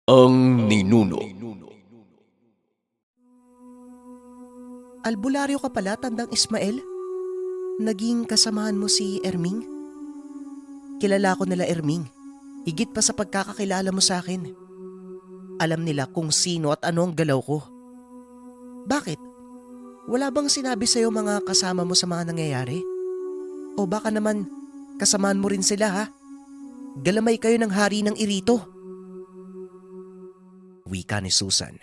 Ang ninuno. Albularyo ka pala, Tandang Ismael? Naging kasamahan mo si Erming? Kilala ko nila Erming. Higit pa sa pagkakakilala mo sa akin. Alam nila kung sino at ano ang galaw ko. Bakit? Wala bang sinabi sa'yo mga kasama mo sa mga nangyayari? O baka naman kasamaan mo rin sila ha? Galamay kayo ng hari ng Irito. Wika ni Susan.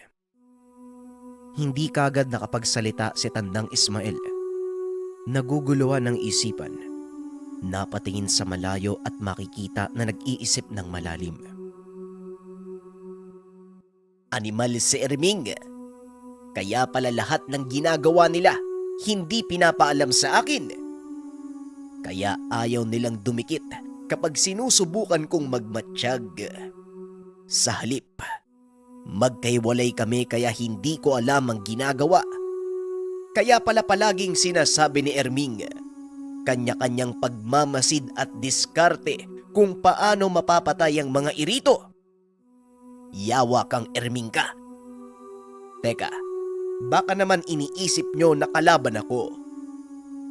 Hindi kagad nakapagsalita si Tandang Ismael. Naguguluhan ng isipan. Napatingin sa malayo at makikita na nag-iisip ng malalim. Animal si Erming. Kaya pala lahat ng ginagawa nila hindi pinapaalam sa akin. Kaya ayaw nilang dumikit kapag sinusubukan kong magmatsyag. Sa halip, magkaiwalay kami kaya hindi ko alam ang ginagawa. Kaya pala palaging sinasabi ni Erming, kanya-kanyang pagmamasid at diskarte kung paano mapapatay ang mga Irito. Yawa kang Erming ka. Teka, baka naman iniisip nyo na kalaban ako.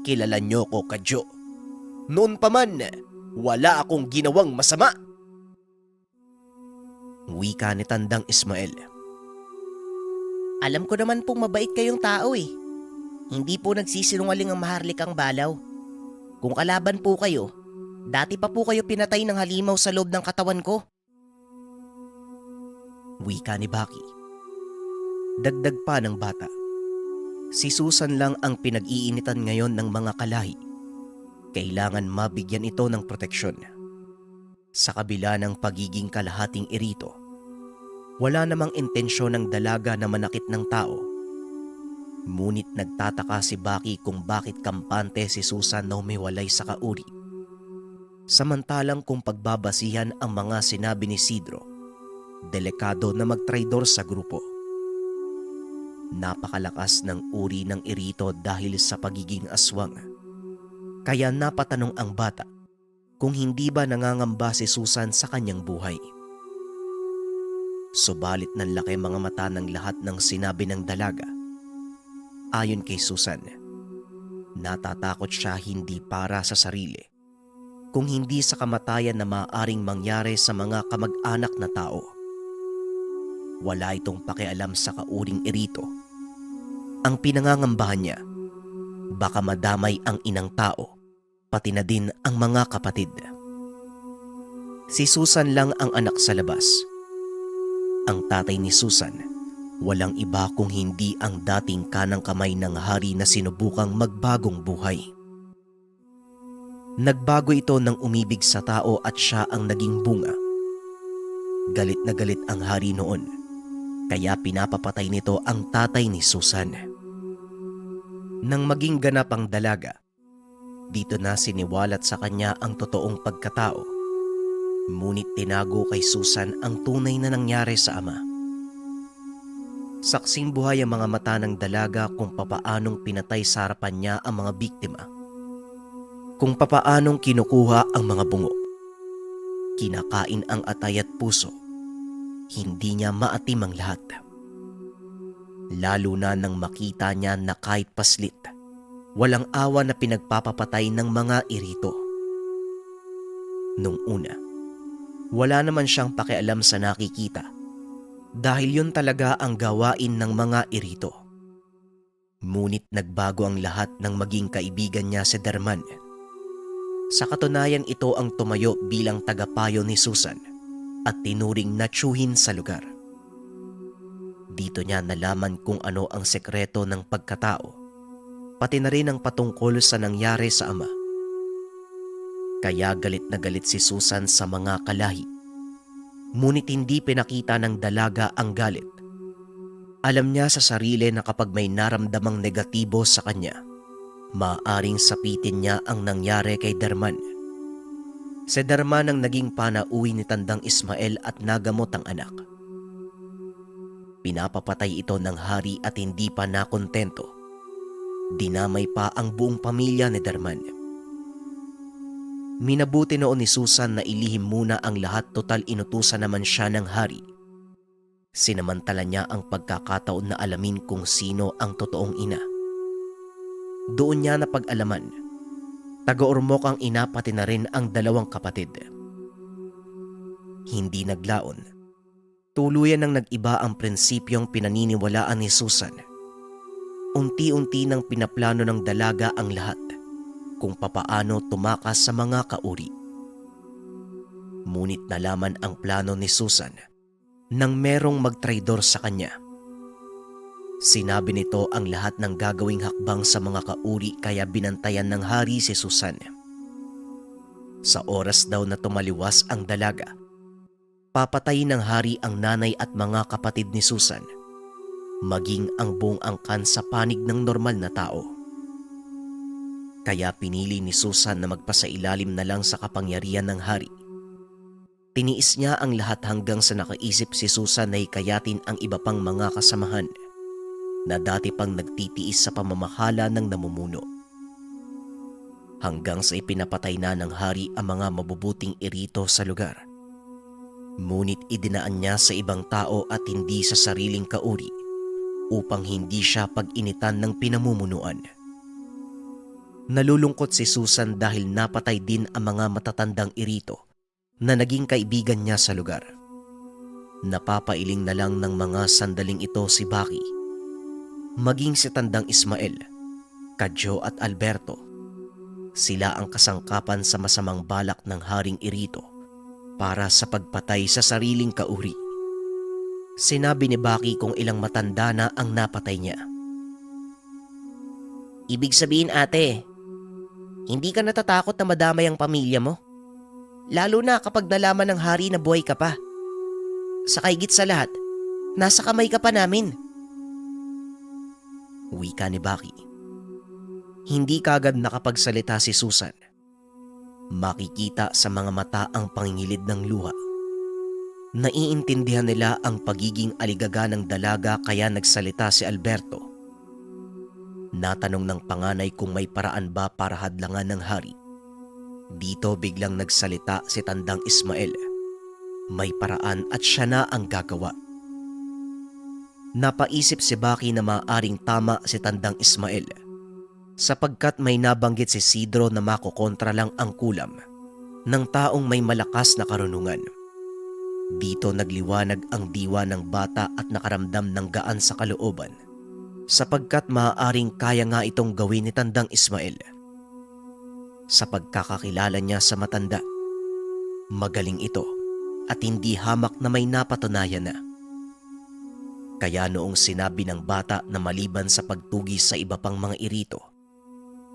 Kilala nyo ko, Kadyo. Noon pa man, wala akong ginawang masama. Wika ni Tandang Ismael. Alam ko naman pong mabait kayong tao eh. Hindi po nagsisinungaling ang maharlikang balaw. Kung kalaban po kayo, dati pa po kayo pinatay ng halimaw sa loob ng katawan ko. Wika ni Baki. Dagdag pa ng bata. Si Susan lang ang pinag-iinitan ngayon ng mga kalahi. Kailangan mabigyan ito ng proteksyon. Sa kabila ng pagiging kalahating Irito, wala namang intensyon ng dalaga na manakit ng tao. Ngunit nagtataka si Baki kung bakit kampante si Susan na humiwalay sa kauri. Samantalang kung pagbabasihan ang mga sinabi ni Sidro, delikado na magtraidor sa grupo. Napakalakas ng uri ng Irito dahil sa pagiging aswang. Kaya napatanong ang bata kung hindi ba nangangamba si Susan sa kanyang buhay. Subalit nanlaki mga mata ng lahat ng sinabi ng dalaga. Ayon kay Susan, natatakot siya hindi para sa sarili, kung hindi sa kamatayan na maaaring mangyari sa mga kamag-anak na tao. Wala itong pakialam sa kauring Irito. Ang pinangangambahan niya, baka madamay ang inang tao, pati na din ang mga kapatid. Si Susan lang ang anak sa labas. Ang tatay ni Susan, walang iba kung hindi ang dating kanang kamay ng hari na sinubukang magbagong buhay. Nagbago ito nang umibig sa tao at siya ang naging bunga. Galit na galit ang hari noon, kaya pinapapatay nito ang tatay ni Susan. Nang maging ganap ang dalaga, dito na siniwalat sa kanya ang totoong pagkatao. Ngunit tinago kay Susan ang tunay na nangyari sa ama. Saksing buhay ang mga mata ng dalaga kung papaanong pinatay sa harapan niya ang mga biktima. Kung papaanong kinukuha ang mga bungo. Kinakain ang atay at puso. Hindi niya maatim ang lahat. Lalo na nang makita niya na kahit paslit, walang awa na pinagpapapatay ng mga Irito. Nung una, wala naman siyang pakialam sa nakikita dahil yun talaga ang gawain ng mga Irito. Ngunit nagbago ang lahat nang maging kaibigan niya si Derman. Sa katunayan, ito ang tumayo bilang tagapayo ni Susan at tinuring na tiyuhin sa lugar. Dito niya nalaman kung ano ang sekreto ng pagkatao, pati na rin ang patungkol sa nangyari sa ama. Kaya galit na galit si Susan sa mga kalahi. Ngunit hindi pinakita ng dalaga ang galit. Alam niya sa sarili na kapag may naramdamang negatibo sa kanya, maaaring sapitin niya ang nangyari kay Derman. Si Derman ang naging panauwi ni Tandang Ismael at nagamot ang anak. Pinapapatay ito ng hari at hindi pa nakontento. Dinamay pa ang buong pamilya ni Derman. Minabuti noon ni Susan na ilihim muna ang lahat, total inutusan naman siya ng hari. Sinamantala niya ang pagkakataon na alamin kung sino ang totoong ina. Doon niya napag-alaman, taga-Ormoc ang ina pati na rin ang dalawang kapatid. Hindi naglaon. Tuluyan nang nag-iba ang prinsipyong pinaniniwalaan ni Susan. Unti-unti nang pinaplano ng dalaga ang lahat kung papaano tumakas sa mga kauri. Ngunit nalaman ang plano ni Susan nang merong magtraidor sa kanya. Sinabi nito ang lahat ng gagawing hakbang sa mga kauri kaya binantayan ng hari si Susan. Sa oras daw na tumaliwas ang dalaga, papatayin ng hari ang nanay at mga kapatid ni Susan, maging ang buong angkan sa panig ng normal na tao. Kaya pinili ni Susan na magpasailalim na lang sa kapangyarihan ng hari. Tiniis niya ang lahat hanggang sa nakaisip si Susan na hikayatin ang iba pang mga kasamahan na dati pang nagtitiis sa pamamahala ng namumuno. Hanggang sa ipinapatay na ng hari ang mga mabubuting irito sa lugar. Ngunit idinaan niya sa ibang tao at hindi sa sariling kauri upang hindi siya pag-initan ng pinamumunuan. Nalulungkot si Susan dahil napatay din ang mga matatandang irito na naging kaibigan niya sa lugar. Napapailing na lang ng mga sandaling ito si Baki, maging si Tandang Ismael, Kadyo at Alberto. Sila ang kasangkapan sa masamang balak ng haring irito para sa pagpatay sa sariling kauri. Sinabi ni Baki kung ilang matanda na ang napatay niya. Ibig sabihin ate, hindi ka natatakot na madamay ang pamilya mo? Lalo na kapag nalaman ng hari na buhay ka pa. Sa kaigit sa lahat, nasa kamay ka pa namin. Wika ni Baki. Hindi kagad nakapagsalita si Susan. Makikita sa mga mata ang pangingilid ng luha. Naiintindihan nila ang pagiging aligaga ng dalaga kaya nagsalita si Alberto. Natanong ng panganay kung may paraan ba para hadlangan ng hari. Dito biglang nagsalita si Tandang Ismael. May paraan at siya na ang gagawa. Napaisip si Baki na maaaring tama si Tandang Ismael sapagkat may nabanggit si Sidro na makokontra lang ang kulam ng taong may malakas na karunungan. Dito nagliwanag ang diwa ng bata at nakaramdam ng gaan sa kalooban sapagkat maaaring kaya nga itong gawin ni Tandang Ismael. Sa pagkakakilala niya sa matanda, magaling ito at hindi hamak na may napatunayan na. Kaya noong sinabi ng bata na maliban sa pagtugis sa iba pang mga irito,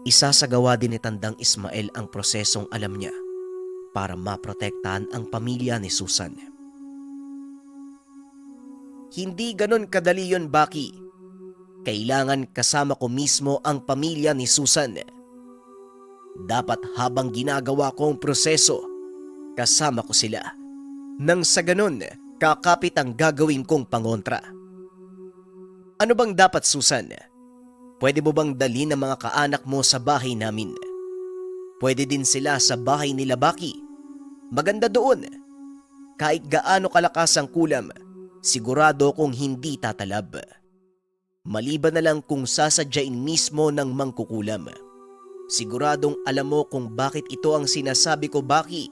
isasagawa din ni Tandang Ismael ang prosesong alam niya para maprotektahan ang pamilya ni Susan. Hindi ganon kadali yun, Baki. Kailangan kasama ko mismo ang pamilya ni Susan. Dapat habang ginagawa ko ang proseso, kasama ko sila. Nang sa ganon, kakapit ang gagawin kong pangontra. Ano bang dapat, Susan? Pwede mo bang dalhin ang mga kaanak mo sa bahay namin? Pwede din sila sa bahay nila Baki. Maganda doon. Kahit gaano kalakas ang kulam, sigurado kong hindi tatalab. Maliban na lang kung sasadyain mismo ng mangkukulam. Siguradong alam mo kung bakit ito ang sinasabi ko, Baki.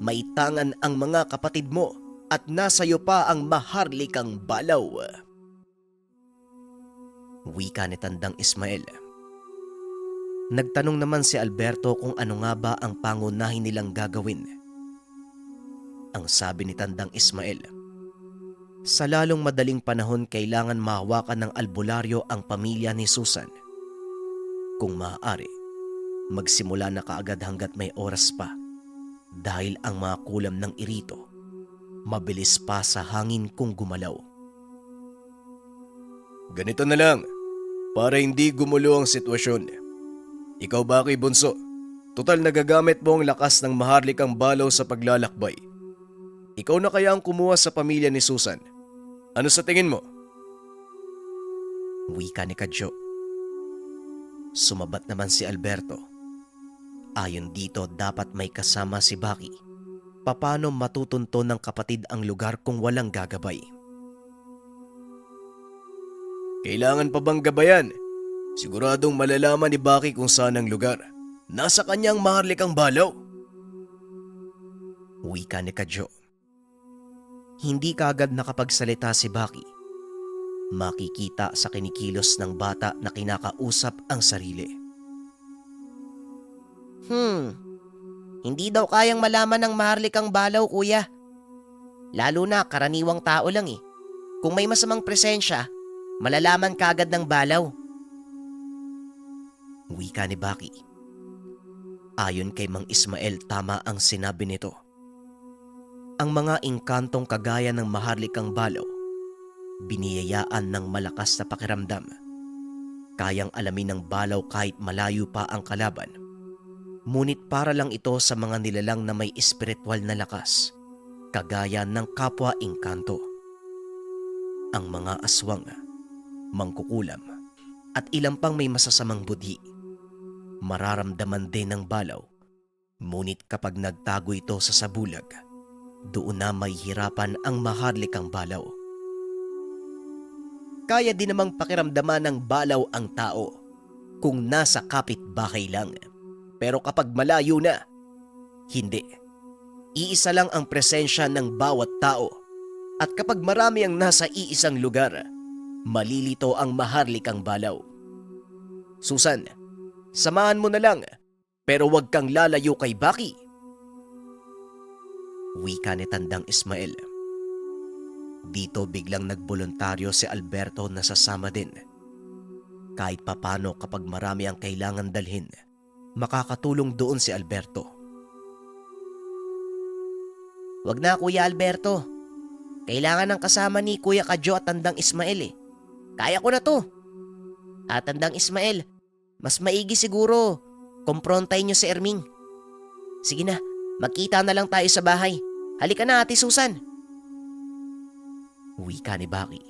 May tangan ang mga kapatid mo at nasa iyo pa ang maharlikang balaw. Wika ni Tandang Ismael. Nagtanong naman si Alberto kung ano nga ba ang pangunahin nilang gagawin. Ang sabi ni Tandang Ismael, sa lalong madaling panahon kailangan mahawakan ng albularyo ang pamilya ni Susan. Kung maaari, magsimula na kaagad hanggat may oras pa dahil ang mga kulam ng irito mabilis pa sa hangin kung gumalaw. Ganito na lang, para hindi gumulo ang sitwasyon. Ikaw Baki bunso, total nagagamit mo ang lakas ng maharlikang balaw sa paglalakbay. Ikaw na kaya ang kumuha sa pamilya ni Susan. Ano sa tingin mo? Wika ni Kadyo. Sumabat naman si Alberto. Ayon dito dapat may kasama si Baki. Paano matutunto ng kapatid ang lugar kung walang gagabay? Kailangan pa bang gabayan? Siguradong malalaman ni Baki kung saan ang lugar. Nasa kanyang maharlikang balaw. Wika ni Kadyo. Hindi kagad nakapagsalita si Baki. Makikita sa kinikilos ng bata na kinakausap ang sarili. Hindi daw kayang malaman ng maharlikang balaw, kuya. Lalo na karaniwang tao lang eh. Kung may masamang presensya, malalaman kagad ng balaw. Wika ni Baki. Ayon kay Mang Ismael, tama ang sinabi nito. Ang mga engkantong kagaya ng maharlikang balaw, biniyayaan ng malakas na pakiramdam. Kayang alamin ng balaw kahit malayo pa ang kalaban. Ngunit para lang ito sa mga nilalang na may espiritual na lakas, kagaya ng kapwa engkanto. Ang mga aswang, mangkukulam, at ilang pang may masasamang budhi. Mararamdaman din ng balaw, ngunit kapag nagtago ito sa sabulag, doon na may hirapan ang maharlikang balaw. Kaya din namang pakiramdaman ng balaw ang tao kung nasa kapitbahay lang. Pero kapag malayo na, hindi. Iisa lang ang presensya ng bawat tao. At kapag marami ang nasa iisang lugar, malilito ang maharlikang balaw. Susan, samahan mo na lang, pero huwag kang lalayo kay Baki. Wika ni Tandang Ismael. Dito biglang nagboluntaryo si Alberto na sasama din. Kahit papano kapag marami ang kailangan dalhin, makakatulong doon si Alberto. Wag na, Kuya Alberto. Kailangan ng kasama ni Kuya Kadyo at Tandang Ismael eh. Kaya ko na to. At Tandang Ismael, mas maigi siguro kumprontahin niyo si Erming. Sige na, magkita na lang tayo sa bahay. Halika na, Ate Susan. Wika ni Baki.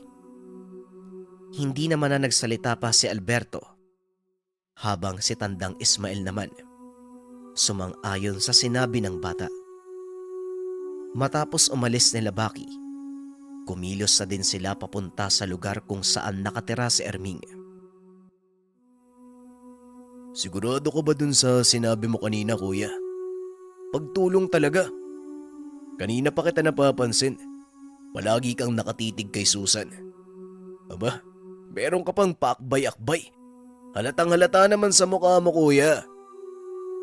Hindi naman na nagsalita pa si Alberto, habang si Tandang Ismael naman sumang-ayon sa sinabi ng bata. Matapos umalis nila Baki, kumilos na din sila papunta sa lugar kung saan nakatira si Erming. Sigurado ka ba dun sa sinabi mo kanina, kuya? Pagtulong talaga. Kanina pa kita napapansin. Palagi kang nakatitig kay Susan. Aba, meron ka pang paakbay-akbay. Halatang halata naman sa mukha mo, kuya.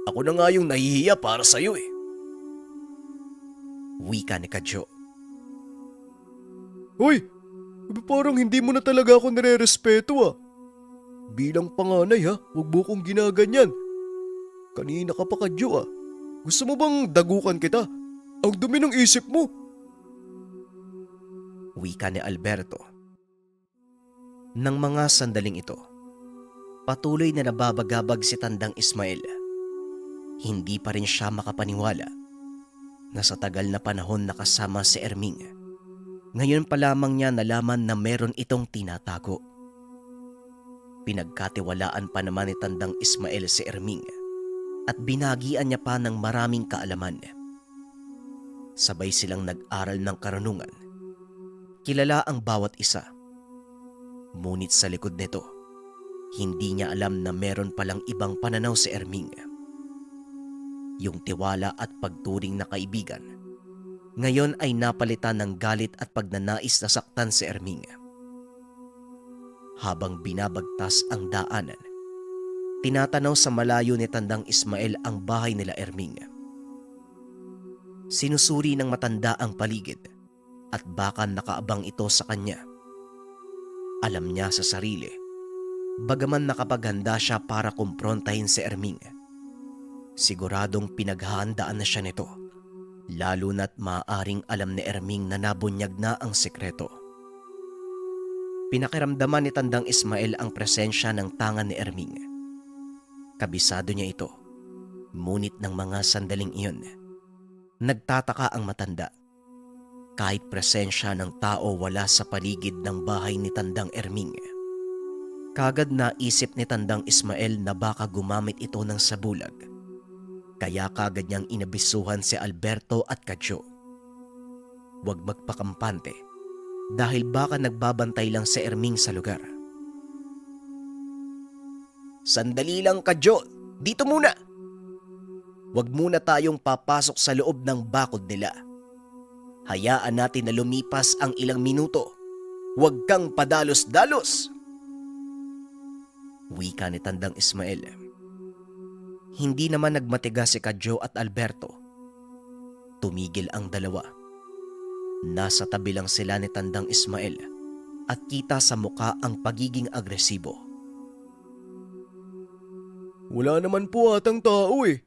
Ako na nga yung nahihiya para sa'yo eh. Wika ni Kadyo. Hoy, parang hindi mo na talaga ako nire-respeto ah. Bilang panganay ha, huwag mo kong ginaganyan. Kanina ka pa, Kadyo ah. Gusto mo bang dagukan kita? Ang dumi ng isip mo. Wika ni Alberto. Nang mga sandaling ito, patuloy na nababagabag si Tandang Ismael. Hindi pa rin siya makapaniwala na sa tagal na panahon nakasama si Erming, ngayon pa lamang niya nalaman na meron itong tinatago. Pinagkatiwalaan pa naman ni Tandang Ismael si Erming at binagian niya pa ng maraming kaalaman. Sabay silang nag-aral ng karunungan. Kilala ang bawat isa. Ngunit sa likod nito, hindi niya alam na meron palang ibang pananaw si Erming. Yung tiwala at pagturing na kaibigan, ngayon ay napalitan ng galit at pagnanais na saktan si Erming. Habang binabagtas ang daanan, tinatanaw sa malayo ni Tandang Ismael ang bahay nila Erming. Sinusuri ng matanda ang paligid at baka nakaabang ito sa kanya. Alam niya sa sarili, bagaman nakapaghanda siya para kumprontahin si Erming, siguradong pinaghahandaan na siya nito, lalo na't maaaring alam ni Erming na nabunyag na ang sekreto. Pinakiramdaman ni Tandang Ismael ang presensya ng tangan ni Erming. Kabisado niya ito, ngunit ng mga sandaling iyon, nagtataka ang matanda. Kahit presensya ng tao wala sa paligid ng bahay ni Tandang Erming, kagad naisip ni Tandang Ismael na baka gumamit ito ng sabulag. Kaya kagad niyang inabisuhan si Alberto at Kadyo. Huwag magpakampante dahil baka nagbabantay lang si Erming sa lugar. Sandali lang Kadyo, dito muna. Huwag muna tayong papasok sa loob ng bakod nila. Hayaan natin na lumipas ang ilang minuto. Huwag kang padalos-dalos. Wika ni Tandang Ismael. Hindi naman nagmatigas si Kadyo at Alberto. Tumigil ang dalawa. Nasa tabi lang sila ni Tandang Ismael at kita sa muka ang pagiging agresibo. Wala naman po atang tao eh.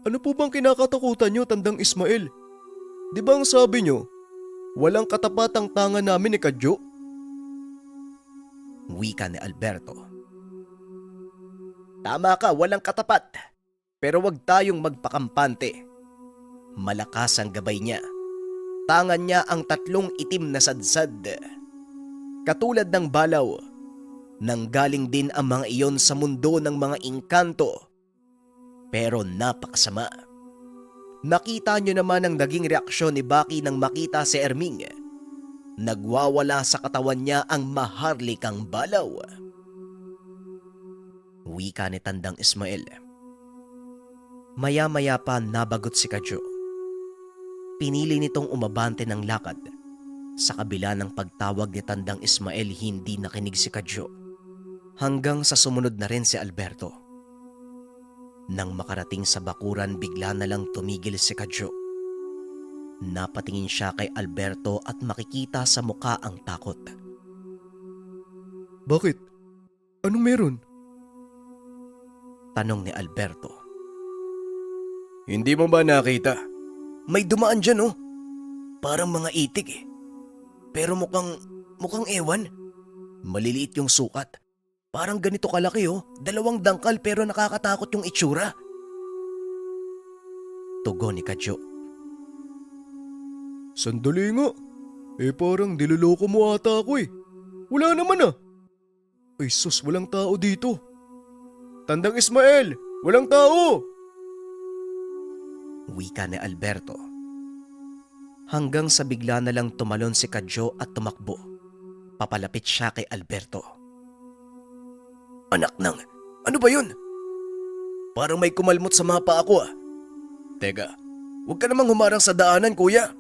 Ano po bang kinakatakutan nyo, Tandang Ismael? Di ba ang sabi nyo, walang katapatang tanga namin ni Kadyo? Wika ni Alberto. Tama ka, walang katapat. Pero wag tayong magpakampante. Malakas ang gabay niya. Tangan niya ang 3 itim na sadsad. Katulad ng balaw, nanggaling din ang mga iyon sa mundo ng mga engkanto. Pero napakasama. Nakita niyo naman ang naging reaksyon ni Baki nang makita si Erming. Nagwawala sa katawan niya ang maharlikang balaw. Wika ni Tandang Ismael. Maya-maya pa nabagot si Kadyo. Pinili nitong umabante ng lakad. Sa kabila ng pagtawag ni Tandang Ismael, hindi nakinig si Kadyo. Hanggang sa sumunod na rin si Alberto. Nang makarating sa bakuran, bigla na lang tumigil si Kadyo. Napatingin siya kay Alberto at makikita sa muka ang takot. Bakit? Anong meron? Tanong ni Alberto. Hindi mo ba nakita? May dumaan dyan oh. Parang mga itik eh. Pero mukhang ewan. Maliliit yung sukat. Parang ganito kalaki oh. 2 dangkal pero nakakatakot yung itsura. Tugon ni Kadyo. Sandali nga. Parang niloloko mo ata ako eh. Wala naman ah. Ay sus, walang tao dito. Tandang Ismael, walang tao! Wika ni Alberto. Hanggang sa bigla na lang tumalon si Kadyo at tumakbo. Papalapit siya kay Alberto. Anak nang, ano ba yun? Parang may kumalmot sa mapa ako ah. Teka, huwag ka namang humarang sa daanan kuya.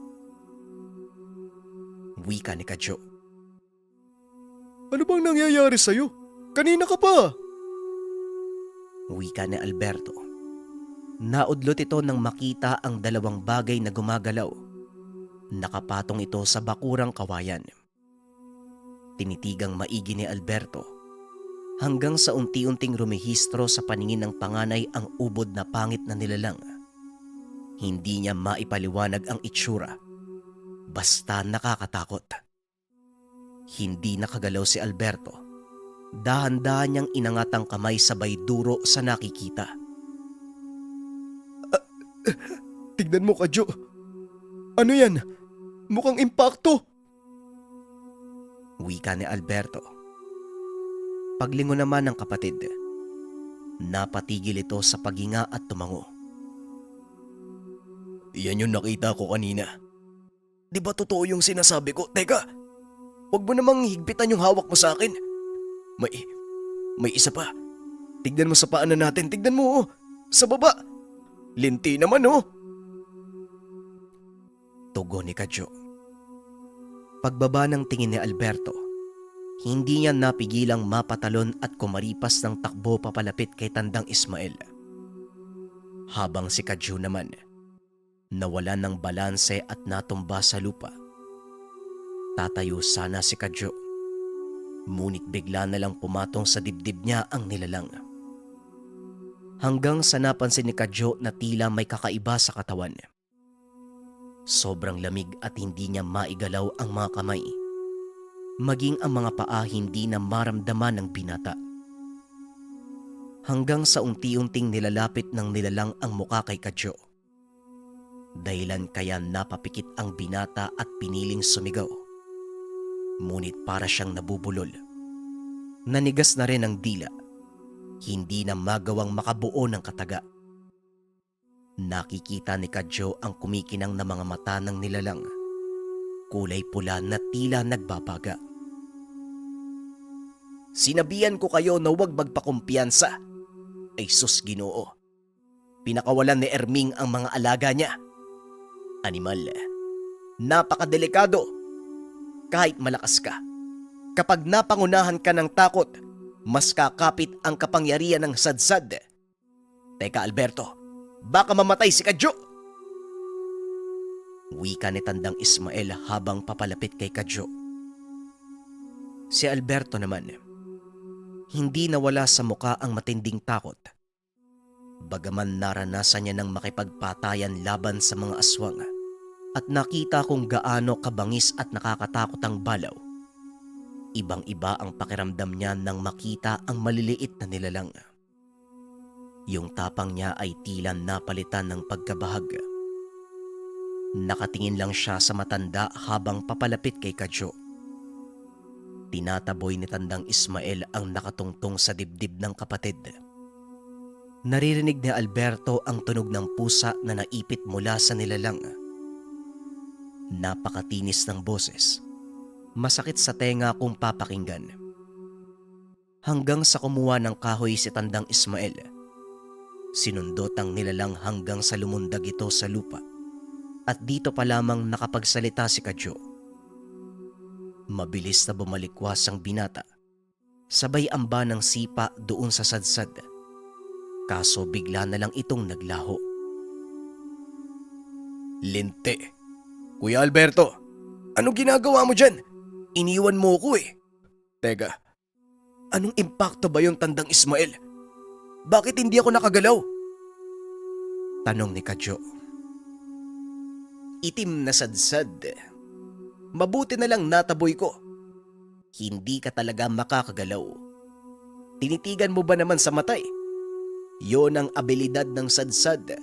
Wika ni Kadyo. Ano bang nangyayari sa'yo? Kanina ka pa! Wika ni Alberto. Naudlot ito nang makita ang 2 bagay na gumagalaw. Nakapatong ito sa bakurang kawayan. Tinitigang maigi ni Alberto hanggang sa unti-unting rumehistro sa paningin ng panganay ang ubod na pangit na nilalang. Hindi niya maipaliwanag ang itsura, basta nakakatakot. Hindi nakagalaw si Alberto. Dahan-dahan niyang inangat ang kamay sabay duro sa nakikita. Tignan mo Kadyo. Ano yan? Mukhang impakto. Wika ni Alberto. Paglingon naman ng kapatid, napatigil ito sa paghinga at tumango. Yan yung nakita ko kanina. Di ba totoo yung sinasabi ko? Teka, huwag mo namang higpitan yung hawak mo sa akin. May isa pa. Tignan mo sa paanan natin. Tignan mo oh. Sa baba. Linti naman oh. Tugon ni Kadyo. Pagbaba ng tingin ni Alberto, hindi niya napigilang mapatalon at kumaripas ng takbo papalapit kay Tandang Ismael. Habang si Kadyo naman, nawalan ng balanse at natumba sa lupa. Tatayo sana si Kadyo. Ngunit bigla na lang pumatong sa dibdib niya ang nilalang. Hanggang sa napansin ni Kadyo na tila may kakaiba sa katawan. Sobrang lamig at hindi niya maigalaw ang mga kamay. Maging ang mga paa hindi na maramdaman ng binata. Hanggang sa unti-unting nilalapit ng nilalang ang muka kay Kadyo. Dahilan kaya napapikit ang binata at piniling sumigaw. Ngunit para siyang nabubulol. Nanigas na rin ang dila. Hindi na magawang makabuo ng kataga. Nakikita ni Kadyo ang kumikinang na mga mata ng nilalang. Kulay pula na tila nagbabaga. Sinabihan ko kayo na huwag magpakumpiyansa. Ay sus, Ginoo. Pinakawalan ni Erming ang mga alaga niya. Animal, napakadelikado. Kahit malakas ka, kapag napangunahan ka ng takot, mas kakapit ang kapangyarihan ng sadsad. Teka Alberto, baka mamatay si Kadyo! Wika ni Tandang Ismael habang papalapit kay Kadyo. Si Alberto naman, hindi nawala sa muka ang matinding takot. Bagaman naranasan niya ng makipagpatayan laban sa mga aswang at nakita kung gaano kabangis at nakakatakot ang balaw, ibang-iba ang pakiramdam niya nang makita ang maliliit na nilalang. Yung tapang niya ay tila napalitan ng pagkabahag. Nakatingin lang siya sa matanda habang papalapit kay Kadyo. Tinataboy ni Tandang Ismael ang nakatungtong sa dibdib ng kapatid. Naririnig ni Alberto ang tunog ng pusa na naipit mula sa nilalang. Napakatinis ng boses. Masakit sa tenga kung papakinggan. Hanggang sa kumuha ng kahoy si Tandang Ismael. Sinundot ang nilalang hanggang sa lumundag ito sa lupa. At dito pa lamang nakapagsalita si Kadyo. Mabilis na bumalikwas ang binata. Sabay amba ng sipa doon sa sadsad. Kaso bigla na lang itong naglaho. Linte. Kuya Alberto, anong ginagawa mo dyan? Iniwan mo ko eh. Teka, anong impacto ba yung Tandang Ismael? Bakit hindi ako nakagalaw? Tanong ni Kadyo. Itim na sadsad. Mabuti na lang nataboy ko. Hindi ka talaga makakagalaw. Tinitigan mo ba naman sa matay? Yon ang abilidad ng sadsad.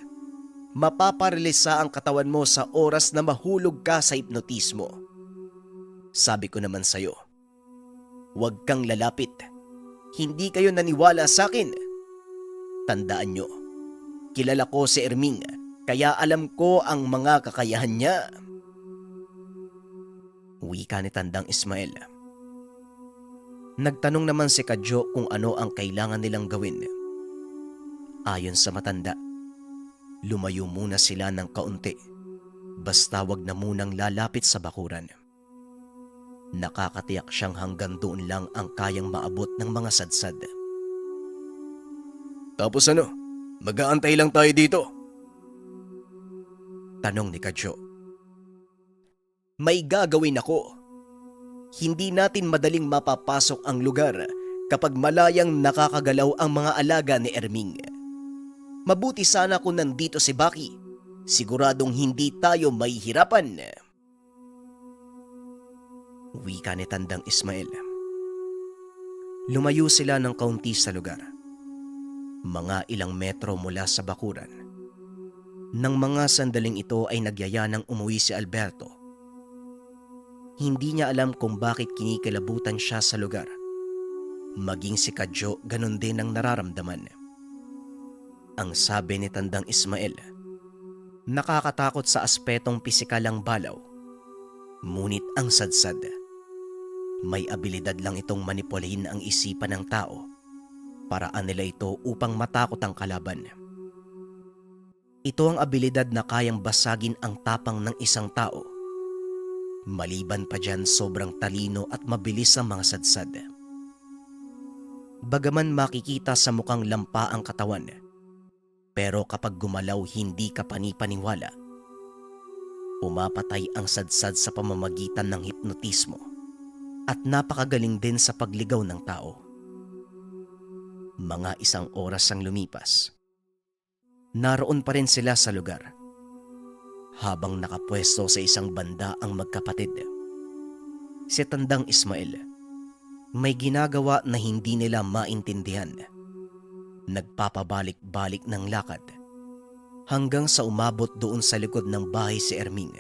Mapaparelisa ang katawan mo sa oras na mahulog ka sa hipnotismo. Sabi ko naman sa'yo, huwag kang lalapit. Hindi kayo naniwala sa akin. Tandaan nyo, kilala ko si Erming, kaya alam ko ang mga kakayahan niya. Wika ni Tandang Ismael. Nagtanong naman si Kadyo kung ano ang kailangan nilang gawin. Ayon sa matanda, lumayo muna sila ng kaunti, basta wag na munang lalapit sa bakuran. Nakakatiyak siyang hanggang doon lang ang kayang maabot ng mga sadsad. Tapos ano? Mag-aantay lang tayo dito. Tanong ni Kadyo. May gagawin ako. Hindi natin madaling mapapasok ang lugar kapag malayang nakakagalaw ang mga alaga ni Erming. Mabuti sana kung nandito si Baki. Siguradong hindi tayo mahihirapan. Wika ni Tandang Ismael. Lumayo sila ng kaunti sa lugar. Mga ilang metro mula sa bakuran. Nang mga sandaling ito ay nagyaya ng umuwi si Alberto. Hindi niya alam kung bakit kinikilabutan siya sa lugar. Maging si Kadyo ganun din ang nararamdaman. Ang sabi ni Tandang Ismael, nakakatakot sa aspetong pisikal ang balaw. Ngunit ang sadsad, may abilidad lang itong manipulahin ang isipan ng tao. Paraan nila ito upang matakot ang kalaban. Ito ang abilidad na kayang basagin ang tapang ng isang tao. Maliban pa dyan, sobrang talino at mabilis ang mga sadsad. Bagaman makikita sa mukhang lampa ang katawan, pero kapag gumalaw hindi ka panipaniwala. Pumapatay ang sadsad sa pamamagitan ng hipnotismo at napakagaling din sa pagligaw ng tao. Mga isang oras ang lumipas. Naroon pa rin sila sa lugar. Habang nakapwesto sa isang banda ang magkapatid. Si Tandang Ismael, may ginagawa na hindi nila maintindihan. Nagpapabalik-balik ng lakad hanggang sa umabot doon sa likod ng bahay si Erming.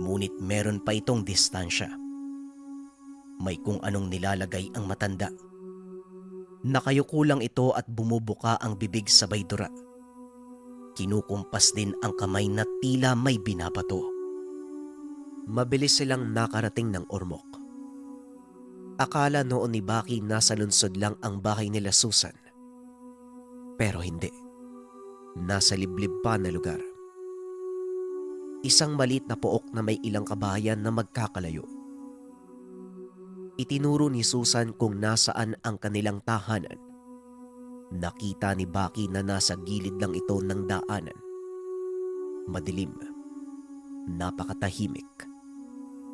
Ngunit meron pa itong distansya. May kung anong nilalagay ang matanda. Nakayuko lang ito at bumubuka ang bibig sabay dura. Kinukumpas din ang kamay na tila may binabato. Mabilis silang nakarating ng ormok. Akala noon ni Baki nasa lungsod lang ang bahay nila Susan. Pero hindi. Nasa liblib pa na lugar. Isang maliit na pook na may ilang kabahayan na magkakalayo. Itinuro ni Susan kung nasaan ang kanilang tahanan. Nakita ni Baki na nasa gilid lang ito ng daanan. Madilim. Napakatahimik.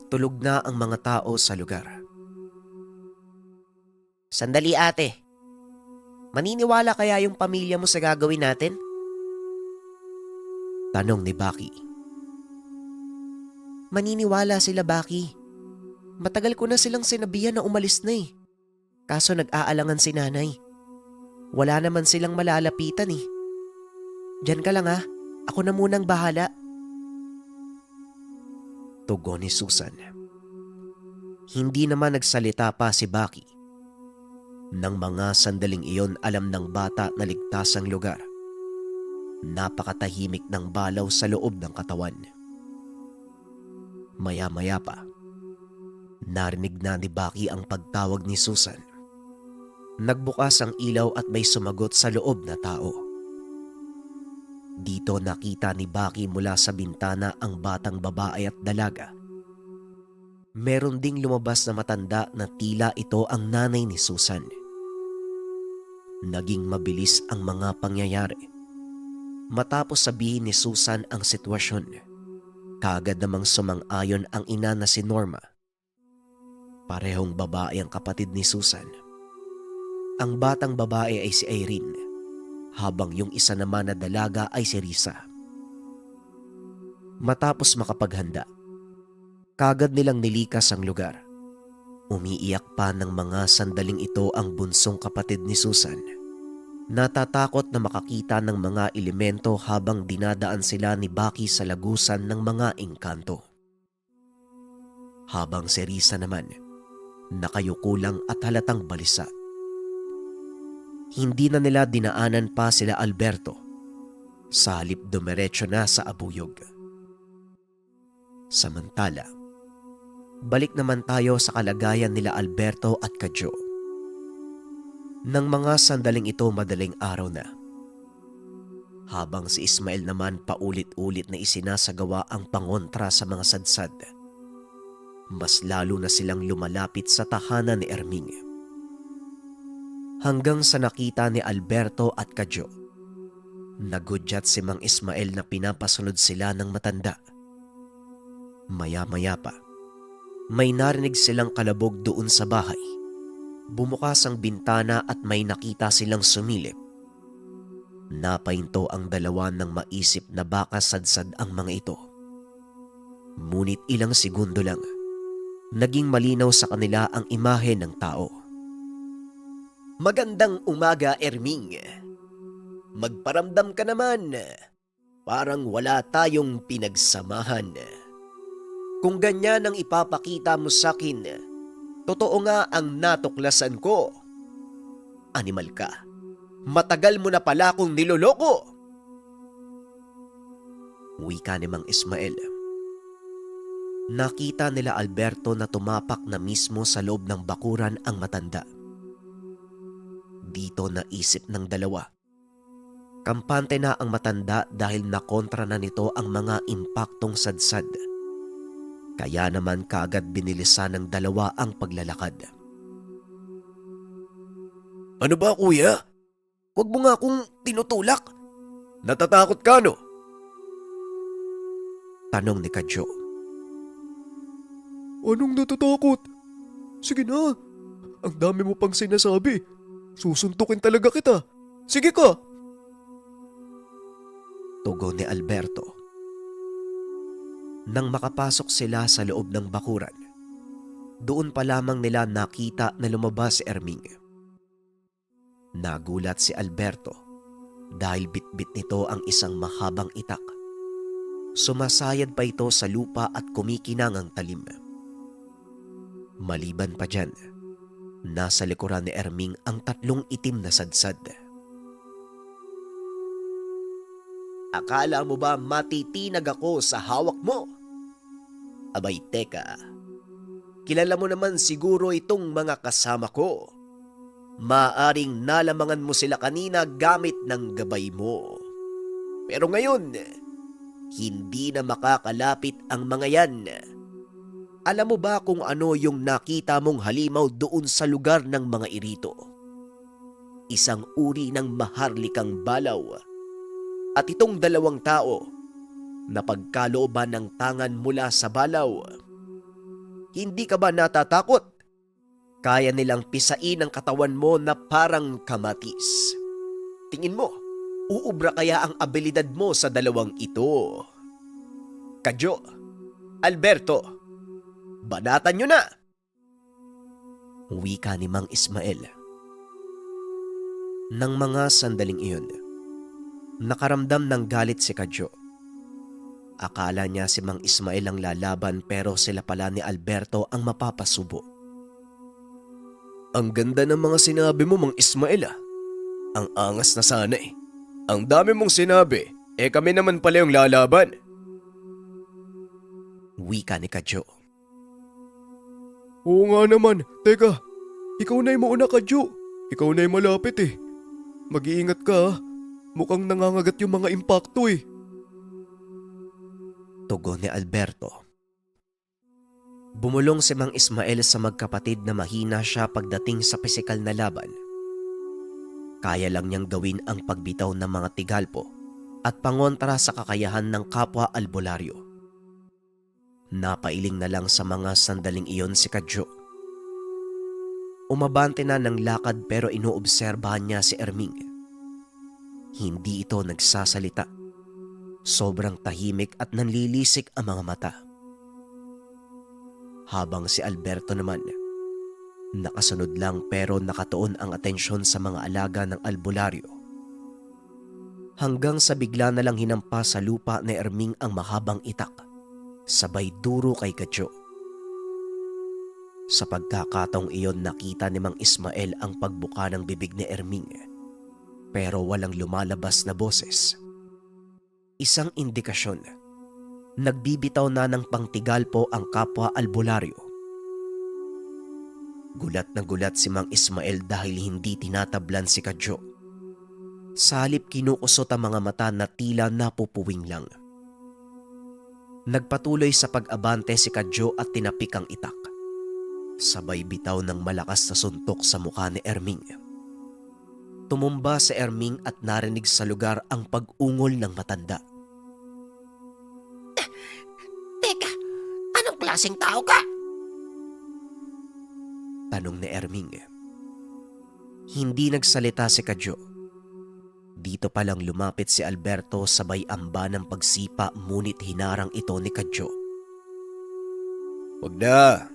Tulog na ang mga tao sa lugar. Sandali ate. Maniniwala kaya yung pamilya mo sa gagawin natin? Tanong ni Baki. Maniniwala sila, Baki. Matagal ko na silang sinabihan na umalis na eh. Kaso nag-aalangan si nanay. Wala naman silang malalapitan eh. Diyan ka lang ha. Ako na munang bahala. Tugon ni Susan. Hindi naman nagsalita pa si Baki. Nang mga sandaling iyon alam ng bata na ligtas ang lugar. Napakatahimik ng balaw sa loob ng katawan. Maya-maya pa, narinig na ni Baki ang pagtawag ni Susan. Nagbukas ang ilaw at may sumagot sa loob na tao. Dito nakita ni Baki mula sa bintana ang batang babae at dalaga. Meron ding lumabas na matanda na tila ito ang nanay ni Susan. Naging mabilis ang mga pangyayari. Matapos sabihin ni Susan ang sitwasyon, kaagad namang sumang-ayon ang ina na si Norma. Parehong babae ang kapatid ni Susan. Ang batang babae ay si Irene, habang yung isa naman na dalaga ay si Risa. Matapos makapaghanda, kaagad nilang nilikas ang lugar. Umiiyak pa ng mga sandaling ito ang bunsong kapatid ni Susan. Natatakot na makakita ng mga elemento habang dinadaan sila ni Baki sa lagusan ng mga engkanto. Habang si Risa naman, nakayuko lang at halatang balisa. Hindi na nila dinaanan pa sila Alberto. Sa halip dumiretso na sa abuyog. Samantala, balik naman tayo sa kalagayan nila Alberto at Kadyo. Nang mga sandaling ito madaling araw na. Habang si Ismael naman paulit-ulit na isinasagawa ang pangontra sa mga sadsad. Mas lalo na silang lumalapit sa tahanan ni Erming. Hanggang sa nakita ni Alberto at Kadyo. Nagudyat si Mang Ismael na pinapasunod sila ng matanda. Maya-maya pa, may narinig silang kalabog doon sa bahay. Bumukas ang bintana at may nakita silang sumilip. Napahinto ang dalawa ng maisip na baka sadsad ang mga ito. Ngunit ilang segundo lang, naging malinaw sa kanila ang imahe ng tao. Magandang umaga, Erming. Magparamdam ka naman. Parang wala tayong pinagsamahan. Kung ganyan ang ipapakita mo sa akin, totoo nga ang natuklasan ko. Animal ka. Matagal mo na pala akong niloloko. Wika ni Mang Ismael. Nakita nila Alberto na tumapak na mismo sa loob ng bakuran ang matanda. Dito naisip ng dalawa. Kampante na ang matanda dahil nakontra na nito ang mga impaktong sadsad. Kaya naman kaagad binilisan ng dalawa ang paglalakad. Ano ba kuya? Huwag mo nga akong tinutulak. Natatakot ka no? Tanong ni Kadyo. Anong natatakot? Sige na. Ang dami mo pang sinasabi. Susuntukin talaga kita. Sige ka. Tugon ni Alberto. Nang makapasok sila sa loob ng bakuran, doon pa lamang nila nakita na lumabas si Erming. Nagulat si Alberto dahil bitbit nito ang isang mahabang itak. Sumasayad pa ito sa lupa at kumikinang ang talim. Maliban pa dyan, nasa likuran ni Erming ang 3 itim na sadsad. Akala mo ba matitinag ako sa hawak mo? Abay teka, kilala mo naman siguro itong mga kasama ko. Maaring nalamangan mo sila kanina gamit ng gabay mo. Pero ngayon, hindi na makakalapit ang mga yan. Alam mo ba kung ano yung nakita mong halimaw doon sa lugar ng mga irito? Isang uri ng maharlikang balaw. At itong dalawang tao na pagkalooban ng tangan mula sa balaw. Hindi ka ba natatakot? Kaya nilang pisain ang katawan mo na parang kamatis. Tingin mo, uubra kaya ang abilidad mo sa dalawang ito? Kadyo, Alberto, banatan nyo na! Wika ni Mang Ismael. Nang mga sandaling iyon, nakaramdam ng galit si Kadyo. Akala niya si Mang Ismael ang lalaban pero sila pala ni Alberto ang mapapasubo. Ang ganda ng mga sinabi mo, Mang Ismael ah. Ang angas na sana eh. Ang dami mong sinabi, kami naman pala yung lalaban. Wika ni Kadyo. Oo nga naman, teka. Ikaw na yung mauna, Kadyo. Ikaw na yung malapit eh. Mag-iingat ka ah. Mukhang nangangagat yung mga impakto eh. Tugon ni Alberto. Bumulong si Mang Ismael sa magkapatid na mahina siya pagdating sa pisikal na laban. Kaya lang niyang gawin ang pagbitaw ng mga tigalpo at pangontra sa kakayahan ng kapwa albularyo. Napailing na lang sa mga sandaling iyon si Kadyo. Umabante na ng lakad pero inoobserbahan niya si Erming. Hindi ito nagsasalita. Sobrang tahimik at nanlilisik ang mga mata. Habang si Alberto naman, nakasunod lang pero nakatuon ang atensyon sa mga alaga ng albularyo. Hanggang sa bigla na lang hinampas sa lupa ni Erming ang mahabang itak, sabay duro kay Kadyo. Sa pagkakataong iyon nakita ni Mang Ismael ang pagbuka ng bibig ni Erming, pero walang lumalabas na boses. Isang indikasyon, nagbibitaw na ng pangtigalpo ang kapwa albularyo. Gulat na gulat si Mang Ismael dahil hindi tinatablan si Kadyo. Sa halip kinukusot ang mga mata na tila napupuwing lang. Nagpatuloy sa pag-abante si Kadyo at tinapik ang itak. Sabay bitaw ng malakas na suntok sa mukha ni Erming. Tumumba si Erming at narinig sa lugar ang pag-ungol ng matanda. Teka, anong klaseng tao ka? Tanong ni Erming. Hindi nagsalita si Kadyo. Dito palang lumapit si Alberto sabay amba ng pagsipa ngunit hinarang ito ni Kadyo. Wag na.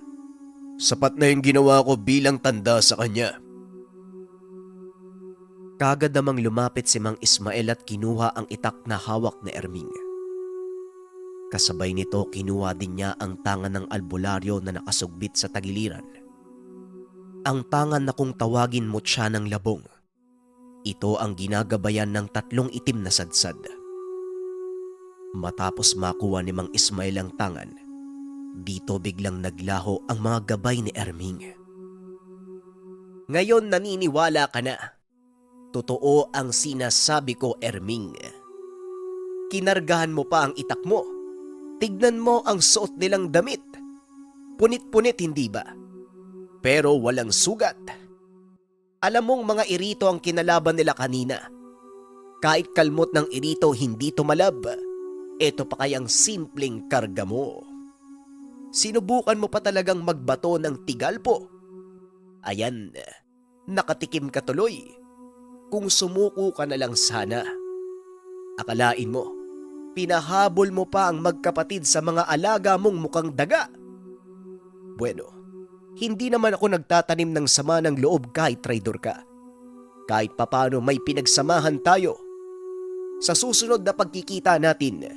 Sapat na yung ginawa ko bilang tanda sa kanya. Kagad namang lumapit si Mang Ismael at kinuha ang itak na hawak ni Erming. Kasabay nito kinuha din niya ang tangan ng albularyo na nakasugbit sa tagiliran. Ang tangan na kung tawagin mo siya ng labong. Ito ang ginagabayan ng 3 itim na sadsad. Matapos makuha ni Mang Ismael ang tangan, dito biglang naglaho ang mga gabay ni Erming. Ngayon naniniwala ka na. Totoo ang sinasabi ko, Erming. Kinargahan mo pa ang itak mo. Tignan mo ang suot nilang damit. Punit-punit, hindi ba? Pero walang sugat. Alam mong mga irito ang kinalaban nila kanina. Kahit kalmot ng irito hindi tumalab. Ito pa kayang simpleng karga mo. Sinubukan mo pa talagang magbato ng tigalpo. Ayan, nakatikim ka tuloy. Kung sumuko ka na lang sana. Akalain mo, pinahabol mo pa ang magkapatid sa mga alaga mong mukhang daga. Bueno, hindi naman ako nagtatanim ng sama ng loob kahit traidor ka. Kahit papano may pinagsamahan tayo. Sa susunod na pagkikita natin,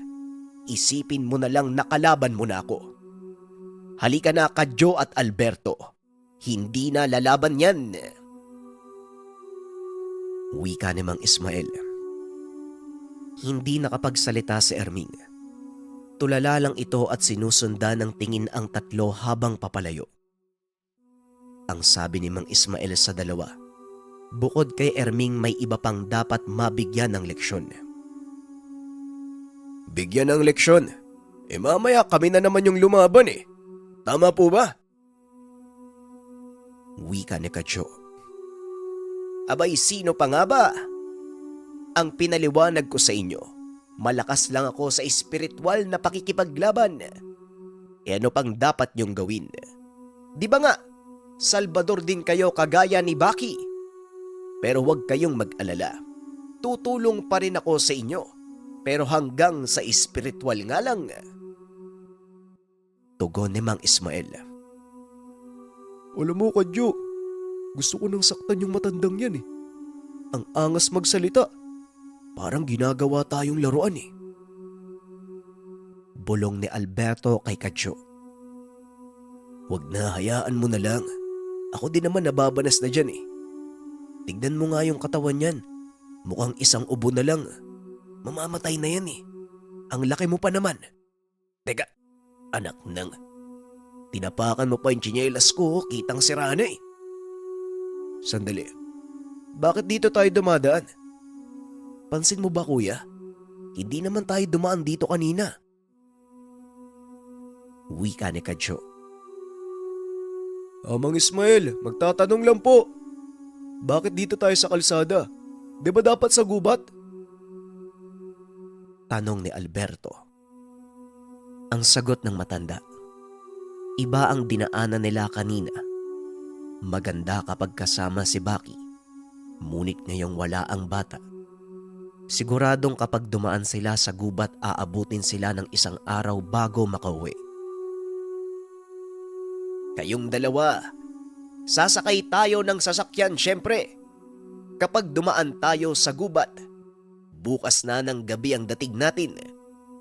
isipin mo na lang nakalaban mo na ako. Halika na, Kadyo at Alberto. Hindi na lalaban yan. Wika ni Mang Ismael. Hindi nakapagsalita si Erming. Tulala lang ito at sinusundan ng tingin ang 3 habang papalayo. Ang sabi ni Mang Ismael sa dalawa, bukod kay Erming may iba pang dapat mabigyan ng leksyon. Bigyan ng leksyon? Mamaya kami na naman yung lumaban eh. Tama po ba? Wika ni Kadyo. Abay, sino pa nga ba? Ang pinaliwanag ko sa inyo, malakas lang ako sa espiritual na pakikipaglaban. Ano pang dapat niyong gawin? Di ba nga, Salvador din kayo kagaya ni Baki. Pero huwag kayong mag-alala. Tutulong pa rin ako sa inyo. Pero hanggang sa espiritual nga lang. Tugon ni Mang Ismael. Alam mo, Kadyo, gusto ko nang saktan yung matandang yan eh. Ang angas magsalita. Parang ginagawa tayong laruan eh. Bulong ni Alberto kay Kadyo. Huwag na, hayaan mo na lang. Ako din naman nababanas na dyan eh. Tignan mo nga yung katawan niyan. Mukhang isang ubo na lang. Mamamatay na yan eh. Ang laki mo pa naman. Teka, anak nang. Tinapakan mo pa yung tsinelas ko, kitang sira na eh. Sandali. Bakit dito tayo dumadaan? Pansin mo ba kuya? Hindi naman tayo dumaan dito kanina. Wika ni Kadyo. Mang Ismael, magtatanong lang po. Bakit dito tayo sa kalsada? Di ba dapat sa gubat? Tanong ni Alberto. Ang sagot ng matanda. Iba ang dinaanan nila kanina. Maganda kapag kasama si Baki. Ngunit ngayong wala ang bata. Siguradong kapag dumaan sila sa gubat, aabutin sila ng isang araw bago makauwi. Kayong dalawa, sasakay tayo ng sasakyan syempre. Kapag dumaan tayo sa gubat, bukas na ng gabi ang dating natin.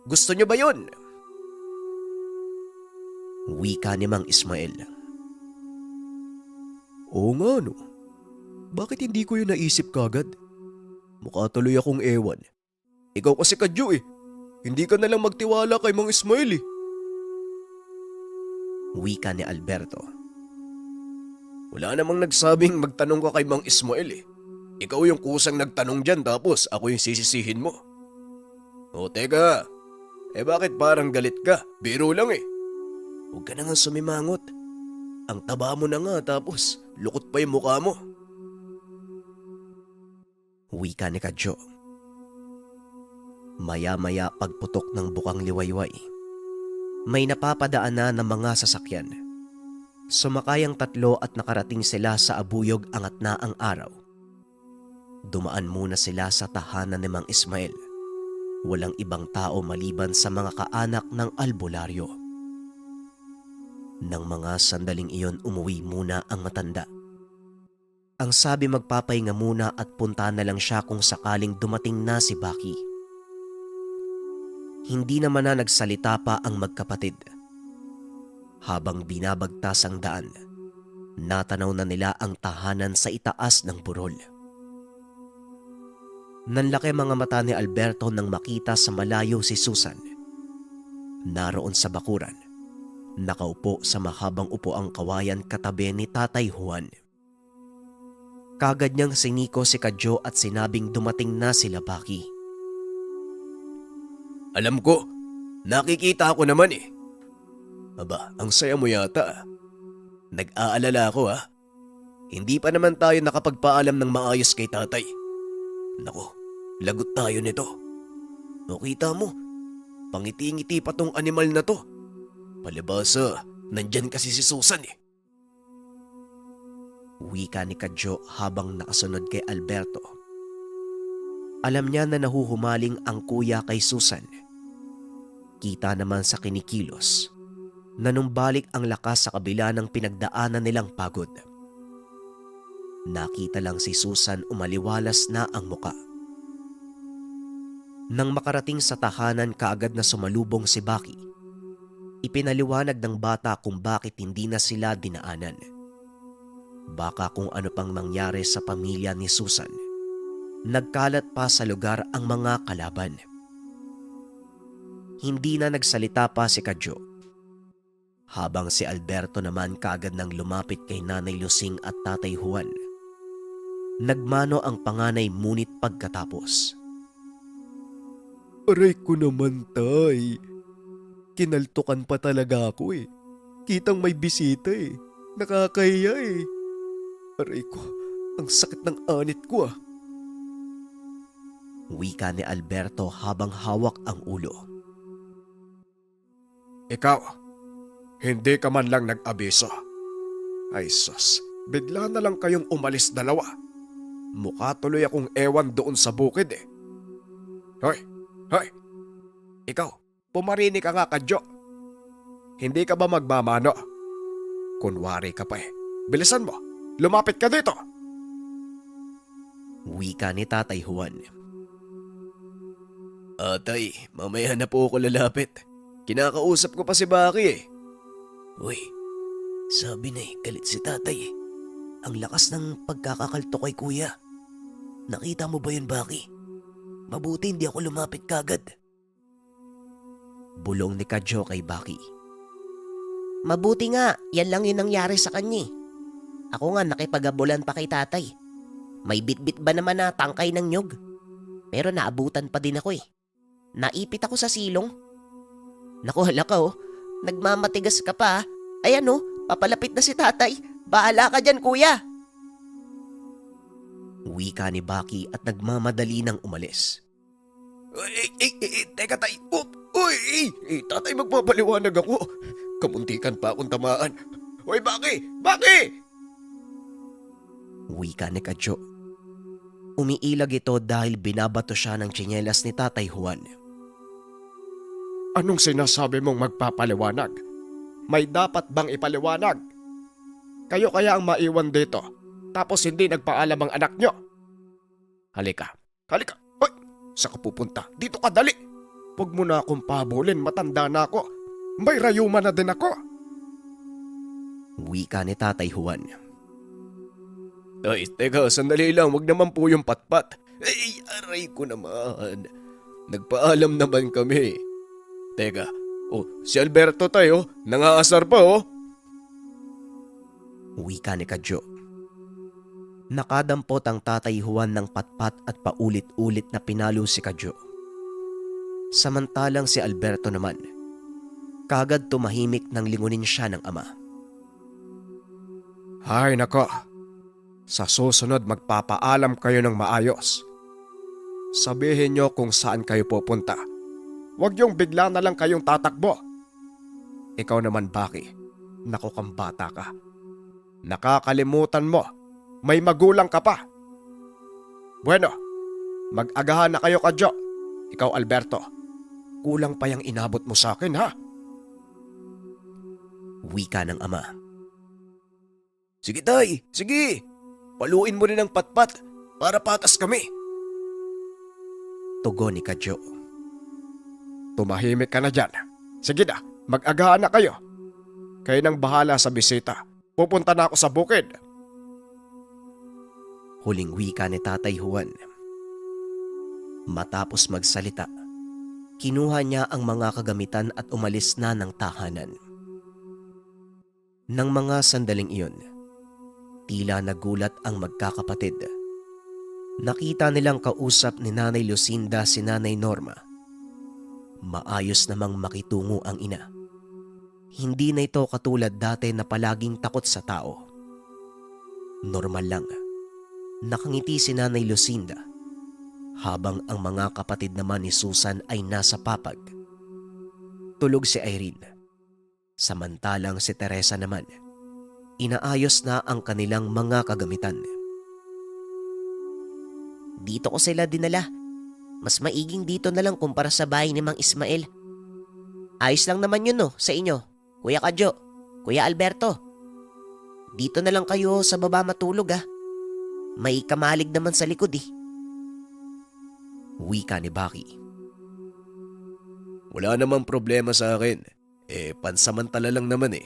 Gusto nyo ba yun? Wika ni Mang Ismael. Oo nga no. Bakit hindi ko yun naisip kagad? Mukha tuloy akong ewan. Ikaw kasi Kadyo eh. Hindi ka nalang magtiwala kay Mang Ismael eh. Wika ni Alberto. Wala namang nagsabing magtanong ka kay Mang Ismael eh. Ikaw yung kusang nagtanong dyan tapos ako yung sisisihin mo. O teka, bakit parang galit ka? Biro lang eh. Huwag ka na nga sumimangot. Ang taba mo na nga tapos lukot pa yung mukha mo. Wika ni Kadyo. Maya-maya pagputok ng bukang liwayway, may napapadaan na ng mga sasakyan. Sumakay ang tatlo at nakarating sila sa abuyog angat na ang araw. Dumaan muna sila sa tahanan ni Mang Ismael. Walang ibang tao maliban sa mga kaanak ng albularyo. Nang mga sandaling iyon, umuwi muna ang matanda. Ang sabi magpapahinga muna at punta na lang siya kung sakaling dumating na si Baki. Hindi naman na nagsalita pa ang magkapatid. Habang binabagtas ang daan, natanaw na nila ang tahanan sa itaas ng burol. Nanlaki mga mata ni Alberto nang makita sa malayo si Susan. Naroon sa bakuran, nakaupo sa mahabang upuang kawayan katabi ni Tatay Juan. Kagad niyang siniko si Kadyo at sinabing dumating na sila Baki. Alam ko, nakikita ako naman eh. Aba, ang saya mo yata. Nag-aalala ako ha. Hindi pa naman tayo nakapagpaalam ng maayos kay tatay. Naku, lagot tayo nito. O kita mo, pangiti-ngiti pa tong animal na to. Palibasa, nandyan kasi si Susan eh. Wika ni Kadyo habang nakasunod kay Alberto. Alam niya na nahuhumaling ang kuya kay Susan. Kita naman sa kinikilos na numbalik ang lakas sa kabila ng pinagdaanan nilang pagod. Nakita lang si Susan umaliwalas na ang muka. Nang makarating sa tahanan, kaagad na sumalubong si Baki. Ipinaliwanag ng bata kung bakit hindi na sila dinaanan. Baka kung ano pang mangyari sa pamilya ni Susan. Nagkalat pa sa lugar ang mga kalaban. Hindi na nagsalita pa si Kadyo. Habang si Alberto naman kaagad nang lumapit kay Nanay Lusing at Tatay Juan. Nagmano ang panganay ngunit pagkatapos. Aray ko naman, tay. Kinaltukan pa talaga ako eh. Kitang may bisita eh. Nakakahiya eh. Aray ko, ang sakit ng anit ko ah. Wika ni Alberto habang hawak ang ulo. Ikaw, hindi ka man lang nag-abiso. Ay sus, bigla na lang kayong umalis dalawa. Mukha tuloy akong ewan doon sa bukid eh. Hoy, hoy, ikaw, pumarini ka nga kadyo. Hindi ka ba magmamano? Kunwari ka pa eh. Bilisan mo, lumapit ka dito. Wika ni Tatay Juan. Atay, mamaya na po ako lalapit. Kinakausap ko pa si Baki eh. Uy, sabi na galit si Tatay eh. Ang lakas ng pagkakakalto kay Kuya. Nakita mo ba yun, Baki? Mabuti hindi ako lumapit kagad. Bulong ni Kadyo kay Baki. Mabuti nga, yan lang yung nangyari sa kanya. Ako nga nakipagabulan pa kay Tatay. May bitbit ba naman na tangkay ng nyog? Pero naabutan pa din ako eh. Naipit ako sa silong. Naku, hala ka oh. Nagmamatigas ka pa. Ayan oh, papalapit na si Tatay. Bahala ka dyan, Kuya. Wika ni Baki at nagmamadali nang umalis. Teka tay. Uy, tatay magpapaliwanag ako. Kamuntikan pa akong tamaan. Uy, Baki! Wika ni Kadyo. Umiilag ito dahil binabato siya ng tsinelas ni Tatay Juan. Anong sinasabi mong magpapaliwanag? May dapat bang ipaliwanag? Kayo kaya ang maiwan dito, tapos hindi nagpaalam ang anak nyo? Halika. Hoy, saan ka pupunta? Dito ka, dali. Huwag mo na akong pahabulin, matanda na ako. May rayuma na din ako. Wika ni Tatay Juan. Ay, teka, sandali lang, wag naman po yung patpat. Ay, aray ko naman. Nagpaalam naman kami. Teka, si Alberto tayo, nangaasar pa oh. Wika ni Kadyo. Nakadampot ang Tatay Juan ng patpat at paulit-ulit na pinalo si Kadyo. Samantalang si Alberto naman, kagad tumahimik nang lingunin siya ng ama. Hay nako, sa susunod magpapaalam kayo ng maayos. Sabihin nyo kung saan kayo pupunta. Huwag yung bigla na lang kayong tatakbo. Ikaw naman, Baki, naku kang bata ka. Nakakalimutan mo, may magulang ka pa. Bueno, mag-agahan na kayo Kadyo. Ikaw, Alberto, kulang pa yung inabot mo sa akin ha? Wika ng ama. Sige tay, sige. Paluin mo rin ang patpat para patas kami. Tugon ni Kadyo. Tumahimik ka na dyan. Sige na, mag-agahan na kayo. Kayo nang bahala sa bisita. Pupunta na ako sa bukid. Huling wika ni Tatay Juan. Matapos magsalita, kinuha niya ang mga kagamitan at umalis na ng tahanan. Nang mga sandaling iyon, tila nagulat ang magkakapatid. Nakita nilang kausap ni Nanay Lucinda si Nanay Norma. Maayos namang makitungo ang ina. Hindi na ito katulad dati na palaging takot sa tao. Normal lang. Nakangiti si Nanay Lucinda habang ang mga kapatid naman ni Susan ay nasa papag. Tulog si Irene. Samantalang si Teresa naman, inaayos na ang kanilang mga kagamitan. Dito ko sila dinala. Mas maiging dito na lang kumpara sa bahay ni Mang Ismael. Ayos lang naman yun sa inyo, Kuya Kadyo, Kuya Alberto. Dito na lang kayo sa baba matulog May kamalig naman sa likod Wika ni Baki. Wala namang problema sa akin. Pansamantala lang naman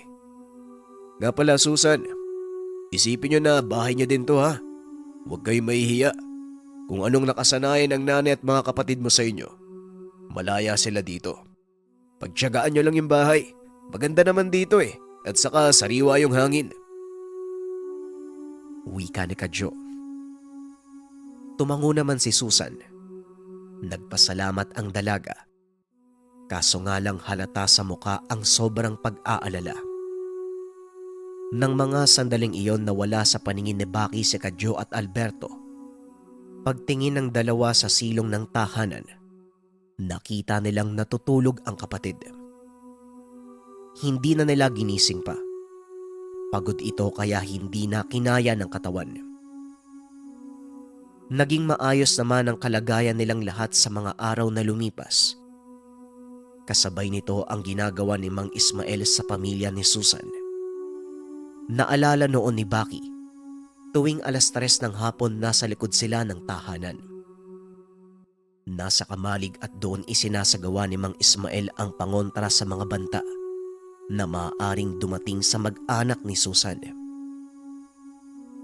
Nga pala Susan, isipin nyo na bahay nyo din to ha. Huwag kayong mahihiya. Kung anong nakasanayan ng nanay at mga kapatid mo sa inyo, malaya sila dito. Pagtiyagaan nyo lang yung bahay. Maganda naman dito eh. At saka sariwa yung hangin. Wika ni Kadyo. Tumango naman si Susan. Nagpasalamat ang dalaga. Kaso nga lang halata sa muka ang sobrang pag-aalala. Nang mga sandaling iyon nawala sa paningin ni Baki si Kadyo at Alberto. Pagtingin ng dalawa sa silong ng tahanan, nakita nilang natutulog ang kapatid. Hindi na nila ginising pa. Pagod ito kaya hindi na kinaya ng katawan. Naging maayos naman ang kalagayan nilang lahat sa mga araw na lumipas. Kasabay nito ang ginagawa ni Mang Ismael sa pamilya ni Susan. Naalala noon ni Baki, tuwing 3:00 ng hapon nasa likod sila ng tahanan. Nasa kamalig at doon isinasagawa ni Mang Ismael ang pangontra sa mga banta na maaaring dumating sa mag-anak ni Susan.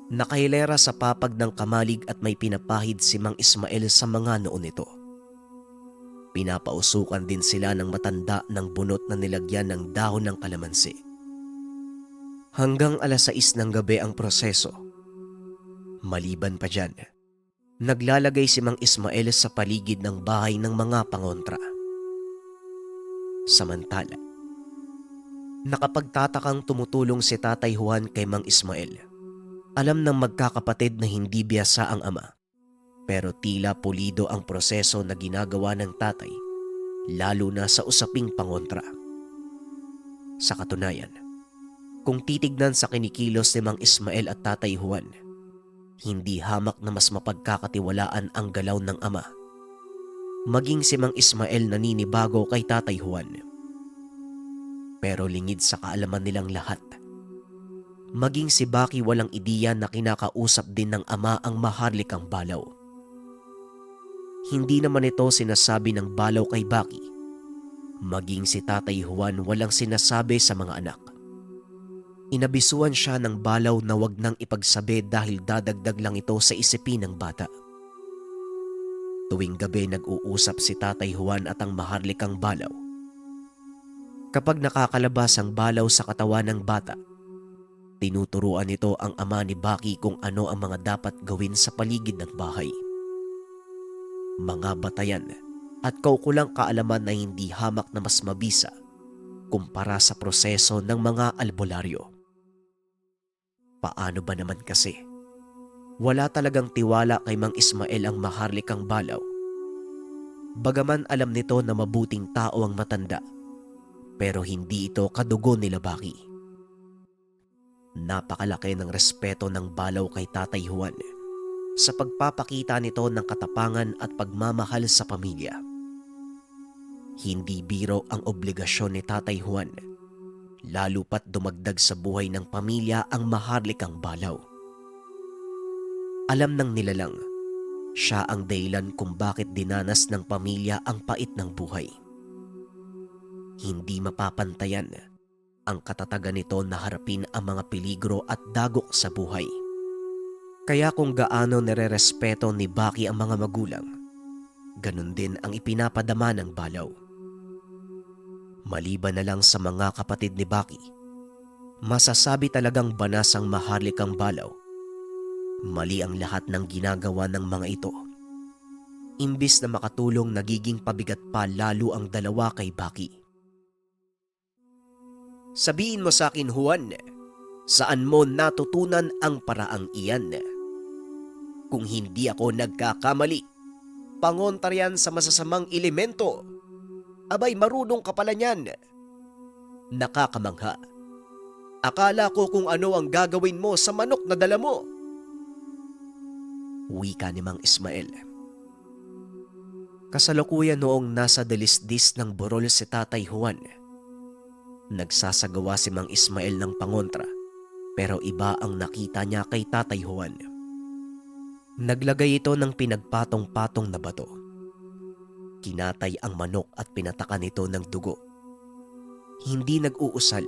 Nakahilera sa papag ng kamalig at may pinapahid si Mang Ismael sa mga noon nito. Pinapausukan din sila ng matanda ng bunot na nilagyan ng dahon ng kalamansi. Hanggang 6:00 ng gabi ang proseso. Maliban pa dyan, naglalagay si Mang Ismael sa paligid ng bahay ng mga pangontra. Samantala, nakapagtatakang tumutulong si Tatay Juan kay Mang Ismael. Alam ng magkakapatid na hindi biyasa ang ama, pero tila pulido ang proseso na ginagawa ng tatay, lalo na sa usaping pangontra. Sa katunayan, kung titignan sa kinikilos ni Mang Ismael at Tatay Juan, hindi hamak na mas mapagkakatiwalaan ang galaw ng ama. Maging si Mang Ismael naninibago kay Tatay Juan. Pero lingid sa kaalaman nilang lahat, maging si Baki walang ideya na kinakausap din ng ama ang maharlikang Balaw. Hindi naman ito sinasabi ng Balaw kay Baki. Maging si Tatay Juan walang sinasabi sa mga anak. Inabisuan siya ng Balaw na wag nang ipagsabi dahil dadagdag lang ito sa isipin ng bata. Tuwing gabi nag-uusap si Tatay Juan at ang maharlikang Balaw. Kapag nakakalabas ang Balaw sa katawan ng bata, tinuturuan nito ang ama ni Baki kung ano ang mga dapat gawin sa paligid ng bahay. Mga batayan at kaukulang kaalaman na hindi hamak na mas mabisa kumpara sa proseso ng mga albularyo. Paano ba naman kasi? Wala talagang tiwala kay Mang Ismael ang maharlikang Balaw. Bagaman alam nito na mabuting tao ang matanda, pero hindi ito kadugo nila Baki. Napakalaki ng respeto ng Balaw kay Tatay Juan sa pagpapakita nito ng katapangan at pagmamahal sa pamilya. Hindi biro ang obligasyon ni Tatay Juan, lalo pat dumagdag sa buhay ng pamilya ang maharlikang Balaw. Alam ng nilalang, siya ang dahilan kung bakit dinanas ng pamilya ang pait ng buhay. Hindi mapapantayan ang katatagan nito na harapin ang mga peligro at dagok sa buhay. Kaya kung gaano nire-respeto ni Baki ang mga magulang, ganun din ang ipinapadama ng Balaw. Maliban na lang sa mga kapatid ni Baki, masasabi talagang banas ang maharlikang Balaw. Mali ang lahat ng ginagawa ng mga ito. Imbis na makatulong, nagiging pabigat pa lalo ang dalawa kay Baki. Sabihin mo sa akin, Juan, saan mo natutunan ang paraang iyan? Kung hindi ako nagkakamali, pangontra yan sa masasamang elemento. Abay, marunong ka pala niyan. Nakakamangha. Akala ko kung ano ang gagawin mo sa manok na dala mo. Wika ni Mang Ismael. Kasalukuyan noong nasa dalisdis ng burol si Tatay Juan. Nagsasagawa si Mang Ismael ng pangontra, pero iba ang nakita niya kay Tatay Juan. Naglagay ito ng pinagpatong-patong na bato. Kinatay ang manok at pinatakan nito ng dugo. Hindi nag-uusal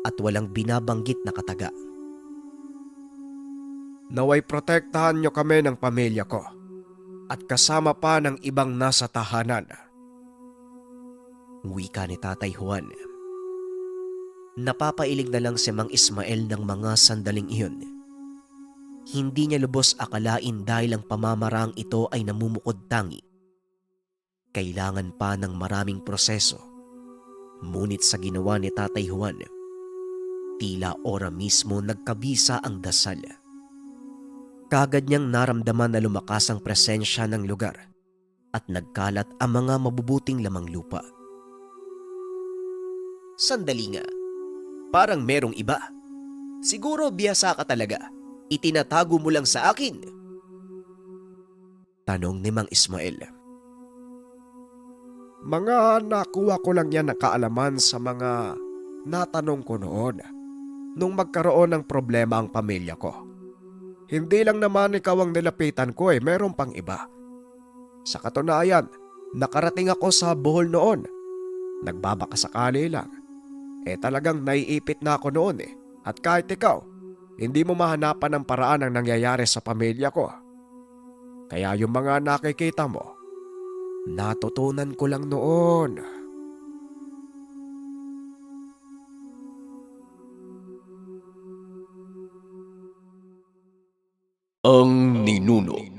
at walang binabanggit na kataga. Naway protektahan niyo kami ng pamilya ko at kasama pa ng ibang nasa tahanan. Wika ni Tatay Juan. Napapailing na lang si Mang Ismael ng mga sandaling iyon. Hindi niya lubos akalain dahil ang pamamarang ito ay namumukod tangi. Kailangan pa ng maraming proseso. Ngunit sa ginawa ni Tatay Juan, tila ora mismo nagkabisa ang dasal. Kagad niyang naramdaman na lumakas ang presensya ng lugar at nagkalat ang mga mabubuting lamang lupa. Sandali nga, parang merong iba. Siguro biyasa ka talaga. Itinatago mo lang sa akin. Tanong ni Mang Ismael. Mga nakuha ko lang yan ng kaalaman sa mga natanong ko noon nung magkaroon ng problema ang pamilya ko. Hindi lang naman ikaw ang nilapitan ko meron pang iba. Sa katunayan, nakarating ako sa Bohol noon. Nagbabakasakali lang. Talagang naiipit na ako noon At kahit ikaw, hindi mo mahanapan ng paraan ang nangyayari sa pamilya ko. Kaya yung mga nakikita mo, natutunan ko lang noon. Ang Ninuno.